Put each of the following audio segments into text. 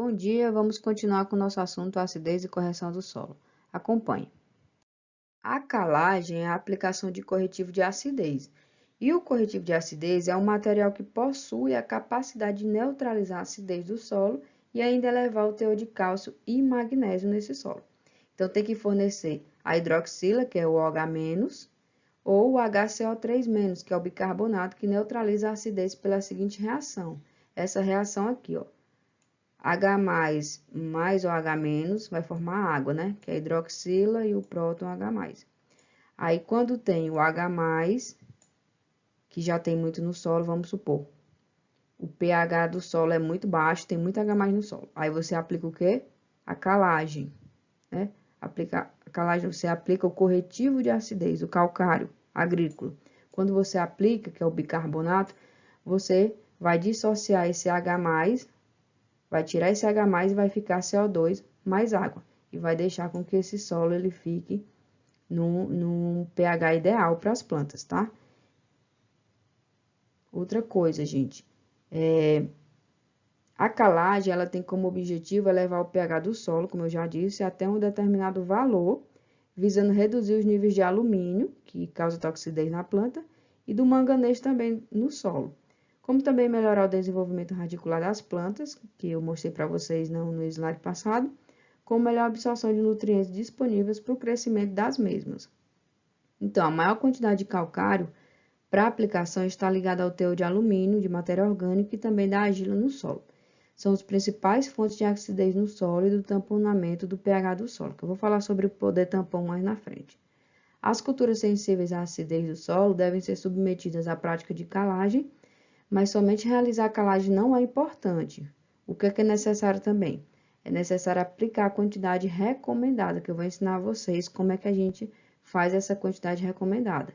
Bom dia, vamos continuar com o nosso assunto acidez e correção do solo. Acompanhe. A calagem é a aplicação de corretivo de acidez. E o corretivo de acidez é um material que possui a capacidade de neutralizar a acidez do solo e ainda elevar o teor de cálcio e magnésio nesse solo. Então, tem que fornecer a hidroxila, que é o OH-, ou o HCO3-, que é o bicarbonato, que neutraliza a acidez pela seguinte reação. Essa reação aqui, ó. H mais OH- vai formar água, né? Que é a hidroxila e o próton H+. Aí, quando tem o H+, que já tem muito no solo, vamos supor, o pH do solo é muito baixo, tem muito H+ no solo. Aí, você aplica o quê? A calagem, né? A calagem, você aplica o corretivo de acidez, o calcário agrícola. Quando você aplica, que é o bicarbonato, você vai dissociar esse H+, vai tirar esse H+, e vai ficar CO2 mais água. E vai deixar com que esse solo ele fique num pH ideal para as plantas, tá? Outra coisa, gente, a calagem, ela tem como objetivo elevar o pH do solo, como eu já disse, até um determinado valor, visando reduzir os níveis de alumínio, que causa toxidez na planta, e do manganês também no solo. Como também melhorar o desenvolvimento radicular das plantas, que eu mostrei para vocês no slide passado, com melhor absorção de nutrientes disponíveis para o crescimento das mesmas. Então, a maior quantidade de calcário para aplicação está ligada ao teor de alumínio, de matéria orgânica e também da argila no solo. São as principais fontes de acidez no solo e do tamponamento do pH do solo, que eu vou falar sobre o poder tampão mais na frente. As culturas sensíveis à acidez do solo devem ser submetidas à prática de calagem, mas somente realizar a calagem não é importante. O que é necessário também? É necessário aplicar a quantidade recomendada, que eu vou ensinar a vocês como é que a gente faz essa quantidade recomendada.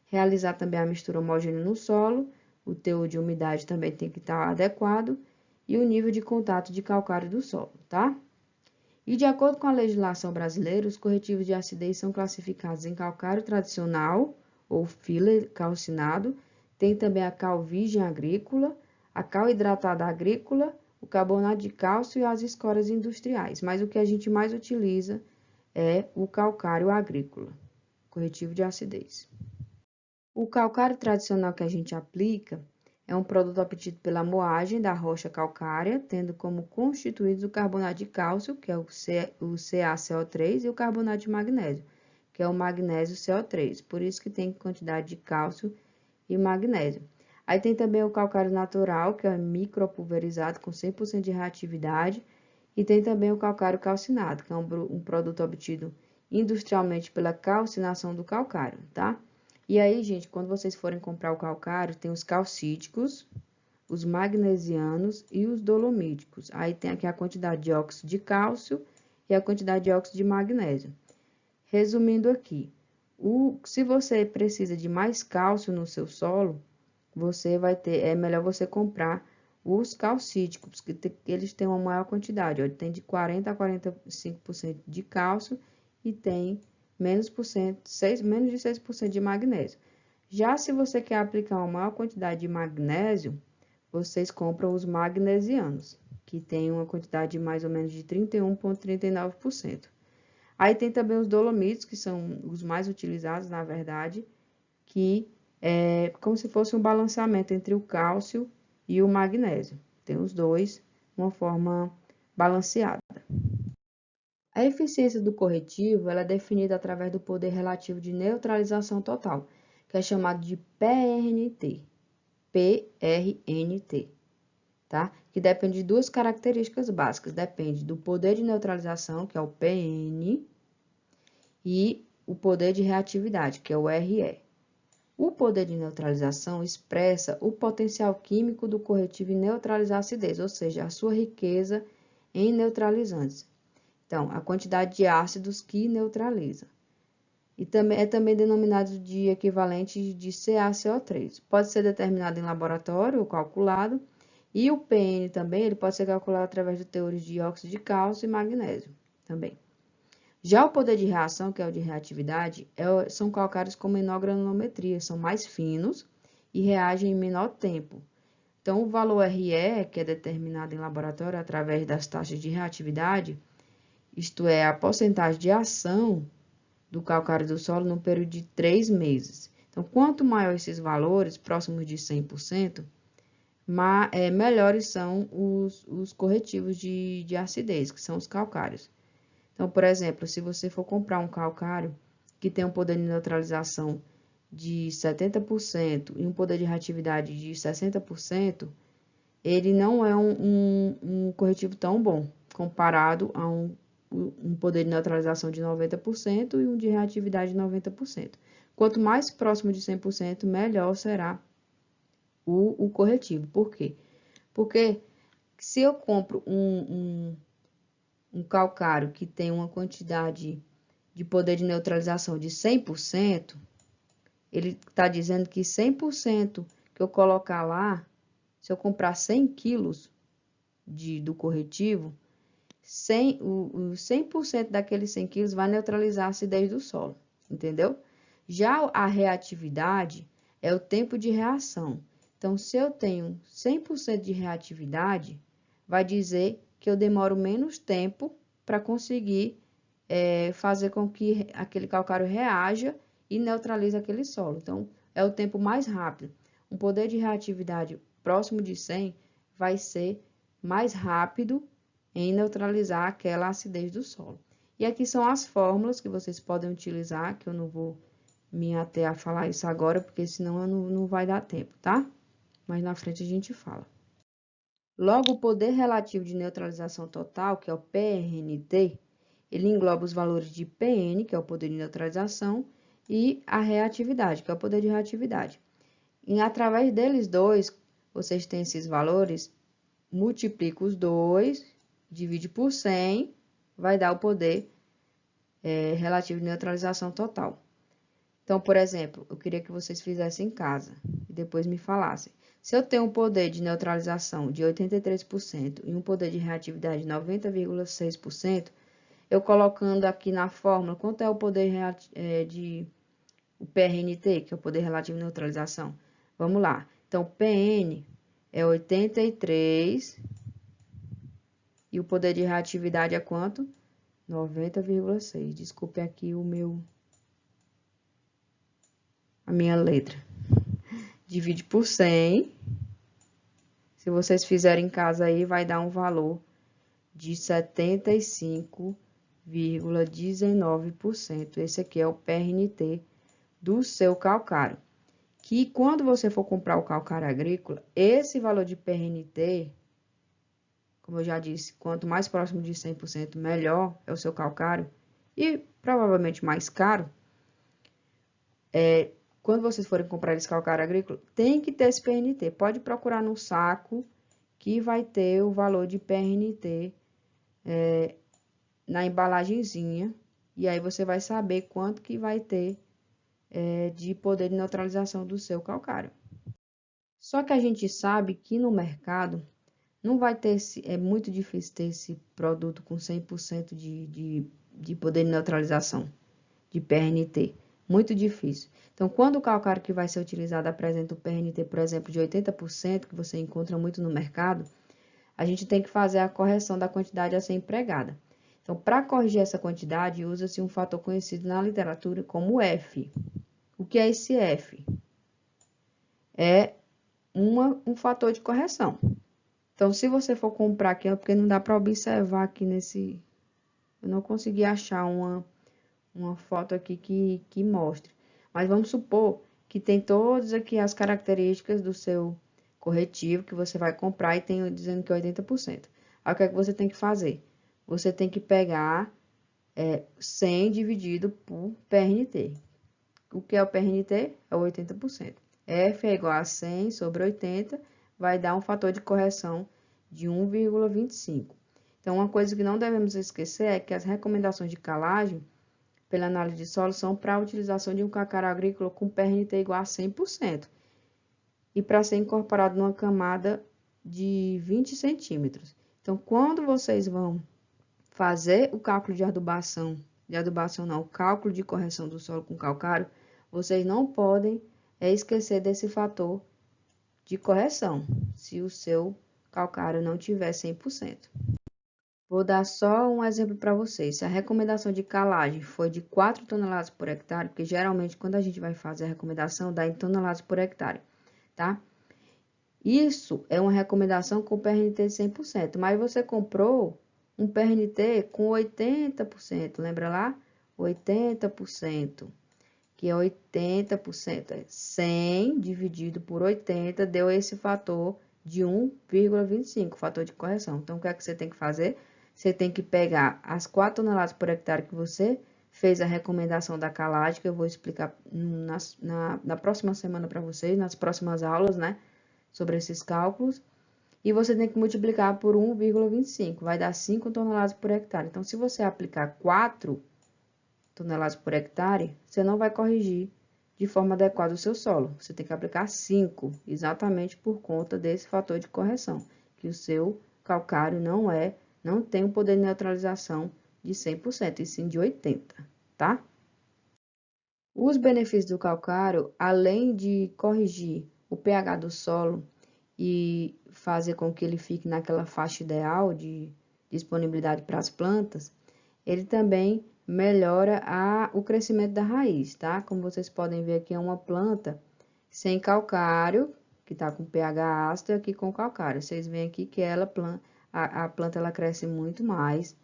Realizar também a mistura homogênea no solo, o teor de umidade também tem que estar adequado e o nível de contato de calcário do solo, tá? E de acordo com a legislação brasileira, os corretivos de acidez são classificados em calcário tradicional ou filler calcinado, tem também a cal virgem agrícola, a cal hidratada agrícola, o carbonato de cálcio e as escórias industriais, mas o que a gente mais utiliza é o calcário agrícola, corretivo de acidez. O calcário tradicional que a gente aplica é um produto obtido pela moagem da rocha calcária, tendo como constituídos o carbonato de cálcio, que é o CaCO3, e o carbonato de magnésio, que é o magnésio CO3. Por isso que tem quantidade de cálcio e magnésio. Aí tem também o calcário natural, que é micropulverizado com 100% de reatividade, e tem também o calcário calcinado, que é um produto obtido industrialmente pela calcinação do calcário, tá? E aí, gente, quando vocês forem comprar o calcário, tem os calcíticos, os magnesianos e os dolomíticos. Aí tem aqui a quantidade de óxido de cálcio e a quantidade de óxido de magnésio. Resumindo aqui, se você precisa de mais cálcio no seu solo, é melhor você comprar os calcíticos, porque eles têm uma maior quantidade, ó, tem de 40 a 45% de cálcio e tem menos de 6% de magnésio. Já se você quer aplicar uma maior quantidade de magnésio, vocês compram os magnesianos, que tem uma quantidade de mais ou menos de 31,39%. Aí tem também os dolomitos, que são os mais utilizados, na verdade, que é como se fosse um balanceamento entre o cálcio e o magnésio. Tem os dois, uma forma balanceada. A eficiência do corretivo ela é definida através do poder relativo de neutralização total, que é chamado de PRNT, tá? Que depende de duas características básicas, depende do poder de neutralização, que é o PN, e o poder de reatividade, que é o RE. O poder de neutralização expressa o potencial químico do corretivo em neutralizar a acidez, ou seja, a sua riqueza em neutralizantes. Então, a quantidade de ácidos que neutraliza. E também é também denominado de equivalente de CaCO3. Pode ser determinado em laboratório ou calculado. E o PN também, ele pode ser calculado através de teores de óxido de cálcio e magnésio também. Já o poder de reação, que é o de reatividade, são calcários com menor granulometria, são mais finos e reagem em menor tempo. Então, o valor RE, que é determinado em laboratório através das taxas de reatividade, isto é, a porcentagem de ação do calcário do solo no período de 3 meses. Então, quanto maior esses valores, próximos de 100%, melhores são os corretivos de acidez, que são os calcários. Então, por exemplo, se você for comprar um calcário que tem um poder de neutralização de 70% e um poder de reatividade de 60%, ele não é um corretivo tão bom, comparado a um poder de neutralização de 90% e um de reatividade de 90%. Quanto mais próximo de 100%, melhor será o corretivo. Por quê? Porque se eu compro um calcário que tem uma quantidade de poder de neutralização de 100%, ele está dizendo que 100% que eu colocar lá, se eu comprar 100 quilos do corretivo, 100% daqueles 100 quilos vai neutralizar a acidez do solo, entendeu? Já a reatividade é o tempo de reação. Então, se eu tenho 100% de reatividade, vai dizer que eu demoro menos tempo para conseguir fazer com que aquele calcário reaja e neutralize aquele solo. Então, é o tempo mais rápido. Um poder de reatividade próximo de 100 vai ser mais rápido em neutralizar aquela acidez do solo. E aqui são as fórmulas que vocês podem utilizar, que eu não vou me ater a falar isso agora, porque senão não vai dar tempo, tá? Mas na frente a gente fala. Logo, o poder relativo de neutralização total, que é o PRNT, ele engloba os valores de PN, que é o poder de neutralização, e a reatividade, que é o poder de reatividade. E através deles dois, vocês têm esses valores, multiplica os dois, divide por 100, vai dar o poder relativo de neutralização total. Então, por exemplo, eu queria que vocês fizessem em casa e depois me falassem. Se eu tenho um poder de neutralização de 83% e um poder de reatividade de 90,6%, eu colocando aqui na fórmula quanto é o poder o PRNT, que é o poder relativo de neutralização. Vamos lá. Então, PN é 83 e o poder de reatividade é quanto? 90,6. Desculpe aqui a minha letra. Divide por 100. Se vocês fizerem em casa aí, vai dar um valor de 75,19%. Esse aqui é o PRNT do seu calcário. Que quando você for comprar o calcário agrícola, esse valor de PRNT, como eu já disse, quanto mais próximo de 100%, melhor é o seu calcário. E provavelmente mais caro. Quando vocês forem comprar esse calcário agrícola, tem que ter esse PRNT. Pode procurar no saco que vai ter o valor de PRNT na embalagenzinha. E aí você vai saber quanto que vai ter de poder de neutralização do seu calcário. Só que a gente sabe que no mercado não vai ter é muito difícil ter esse produto com 100% de poder de neutralização, de PRNT. Muito difícil. Então, quando o calcário que vai ser utilizado apresenta o PRNT, por exemplo, de 80%, que você encontra muito no mercado, a gente tem que fazer a correção da quantidade a ser empregada. Então, para corrigir essa quantidade, usa-se um fator conhecido na literatura como F. O que é esse F? É um fator de correção. Então, se você for comprar aqui, é porque não dá para observar aqui nesse... Eu não consegui achar uma foto aqui que mostre. Mas vamos supor que tem todas aqui as características do seu corretivo que você vai comprar e tem dizendo que é 80%. Aí o que é que você tem que fazer? Você tem que pegar 100 dividido por PRNT. O que é o PRNT? É o 80%. F é igual a 100 sobre 80, vai dar um fator de correção de 1,25. Então, uma coisa que não devemos esquecer é que as recomendações de calagem pela análise de solo são para a utilização de um calcário agrícola com PRNT igual a 100% e para ser incorporado numa camada de 20 centímetros. Então, quando vocês vão fazer o cálculo de adubação não, o cálculo de correção do solo com calcário, vocês não podem esquecer desse fator de correção, se o seu calcário não tiver 100%. Vou dar só um exemplo para vocês. Se a recomendação de calagem foi de 4 toneladas por hectare, porque geralmente quando a gente vai fazer a recomendação dá em toneladas por hectare, tá? Isso é uma recomendação com PRNT de 100%, mas você comprou um PRNT com 80%, lembra lá? 80%, que é 80%, 100 dividido por 80 deu esse fator de 1,25, fator de correção. Então, o que é que você tem que fazer? Você tem que pegar as 4 toneladas por hectare que você fez a recomendação da calagem, que eu vou explicar na próxima semana para vocês, nas próximas aulas, né? Sobre esses cálculos. E você tem que multiplicar por 1,25, vai dar 5 toneladas por hectare. Então, se você aplicar 4 toneladas por hectare, você não vai corrigir de forma adequada o seu solo. Você tem que aplicar 5, exatamente por conta desse fator de correção, que o seu calcário não tem o poder de neutralização de 100%, e sim de 80%, tá? Os benefícios do calcário, além de corrigir o pH do solo e fazer com que ele fique naquela faixa ideal de disponibilidade para as plantas, ele também melhora o crescimento da raiz, tá? Como vocês podem ver aqui, é uma planta sem calcário, que está com pH ácido, e aqui com calcário. Vocês veem aqui que a planta ela cresce muito mais,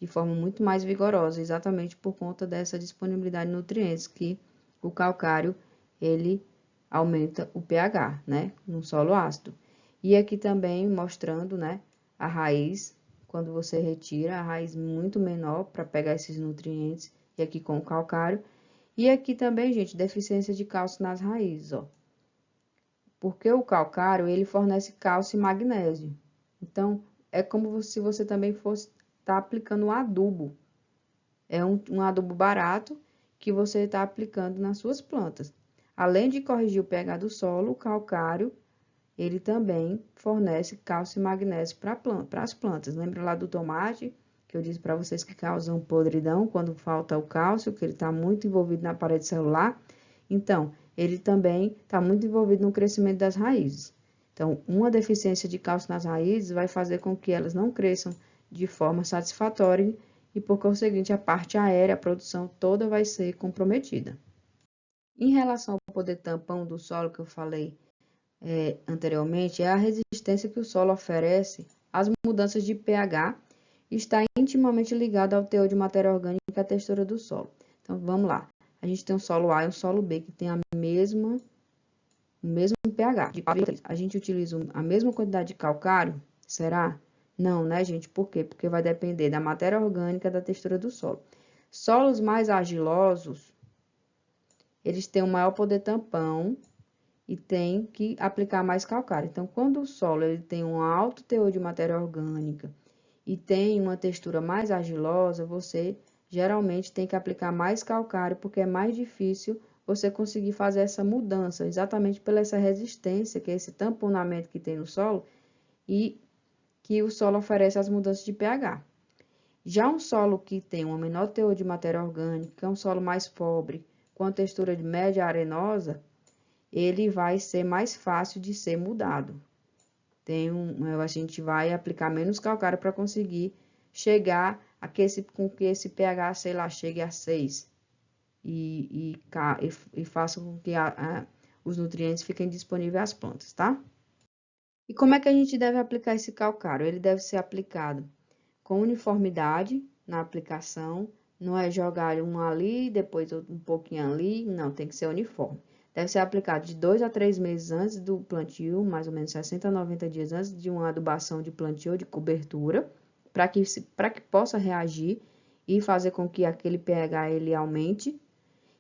de forma muito mais vigorosa, exatamente por conta dessa disponibilidade de nutrientes que o calcário, ele aumenta o pH, né? No solo ácido. E aqui também mostrando, né, a raiz, quando você retira a raiz muito menor para pegar esses nutrientes, e aqui com o calcário. E aqui também, gente, deficiência de cálcio nas raízes, ó. Porque o calcário, ele fornece cálcio e magnésio. Então, é como se você também fosse estar aplicando um adubo. É um adubo barato que você está aplicando nas suas plantas. Além de corrigir o pH do solo, o calcário, ele também fornece cálcio e magnésio para as plantas. Lembra lá do tomate, que eu disse para vocês que causam podridão quando falta o cálcio, que ele está muito envolvido na parede celular? Então, ele também está muito envolvido no crescimento das raízes. Então, uma deficiência de cálcio nas raízes vai fazer com que elas não cresçam de forma satisfatória e, por conseguinte, a parte aérea, a produção toda vai ser comprometida. Em relação ao poder tampão do solo que eu falei anteriormente, é a resistência que o solo oferece às mudanças de pH e está intimamente ligada ao teor de matéria orgânica e à textura do solo. Então, vamos lá. A gente tem um solo A e um solo B que tem o mesmo pH. A gente utiliza a mesma quantidade de calcário? Será? Não, né, gente? Por quê? Porque vai depender da matéria orgânica e da textura do solo. Solos mais argilosos, eles têm um maior poder tampão e tem que aplicar mais calcário. Então, quando o solo ele tem um alto teor de matéria orgânica e tem uma textura mais argilosa, você geralmente tem que aplicar mais calcário, porque é mais difícil você conseguir fazer essa mudança, exatamente pela essa resistência, que é esse tamponamento que tem no solo e que o solo oferece às mudanças de pH. Já um solo que tem um menor teor de matéria orgânica, que é um solo mais pobre, com a textura de média arenosa, ele vai ser mais fácil de ser mudado. A gente vai aplicar menos calcário para conseguir chegar com que esse pH, sei lá, chegue a 6 e faça com que os nutrientes fiquem disponíveis às plantas, tá? E como é que a gente deve aplicar esse calcário? Ele deve ser aplicado com uniformidade na aplicação, não é jogar um ali, depois um pouquinho ali, não, tem que ser uniforme. Deve ser aplicado de 2 a 3 meses antes do plantio, mais ou menos 60 a 90 dias antes de uma adubação de plantio ou de cobertura, para que possa reagir e fazer com que aquele pH ele aumente.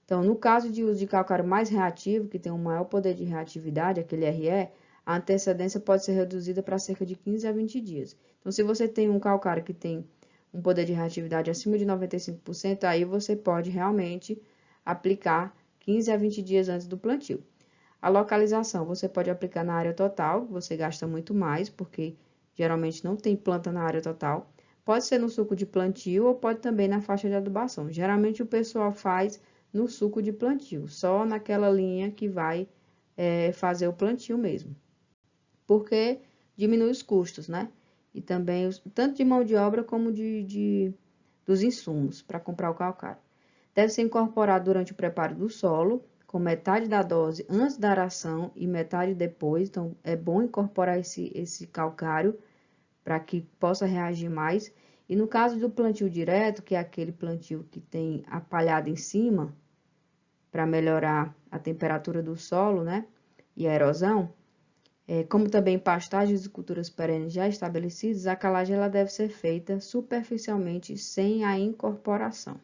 Então, no caso de uso de calcário mais reativo, que tem um maior poder de reatividade, aquele RE, a antecedência pode ser reduzida para cerca de 15 a 20 dias. Então, se você tem um calcário que tem um poder de reatividade acima de 95%, aí você pode realmente aplicar 15 a 20 dias antes do plantio. A localização, você pode aplicar na área total, você gasta muito mais, porque geralmente não tem planta na área total. Pode ser no suco de plantio ou pode também na faixa de adubação. Geralmente o pessoal faz no suco de plantio, só naquela linha que vai fazer o plantio mesmo. porque diminui os custos, né? E também tanto de mão de obra como dos insumos para comprar o calcário. Deve ser incorporado durante o preparo do solo, com metade da dose antes da aração e metade depois. Então, é bom incorporar esse calcário para que possa reagir mais. E no caso do plantio direto, que é aquele plantio que tem a palhada em cima, para melhorar a temperatura do solo, né? E a erosão, como também pastagens e culturas perenes já estabelecidas, a calagem ela deve ser feita superficialmente sem a incorporação.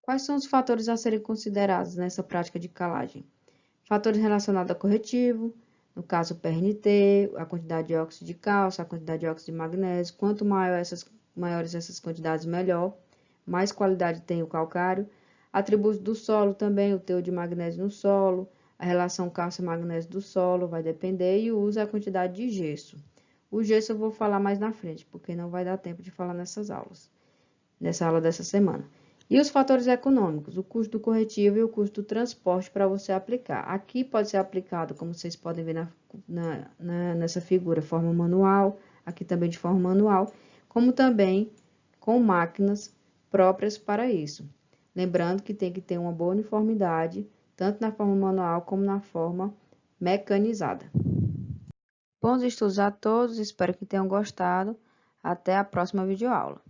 Quais são os fatores a serem considerados nessa prática de calagem? Fatores relacionados a corretivo, no caso o PRNT, a quantidade de óxido de cálcio, a quantidade de óxido de magnésio. Quanto maiores essas quantidades, melhor. Mais qualidade tem o calcário. Atributos do solo também, o teor de magnésio no solo, a relação cálcio-magnésio do solo vai depender e o uso e a quantidade de gesso. O gesso eu vou falar mais na frente, porque não vai dar tempo de falar nessa aula dessa semana. E os fatores econômicos, o custo do corretivo e o custo do transporte para você aplicar. Aqui pode ser aplicado, como vocês podem ver nessa figura, forma manual, aqui também de forma manual, como também com máquinas próprias para isso. Lembrando que tem que ter uma boa uniformidade, tanto na forma manual como na forma mecanizada. Bons estudos a todos, espero que tenham gostado. Até a próxima videoaula.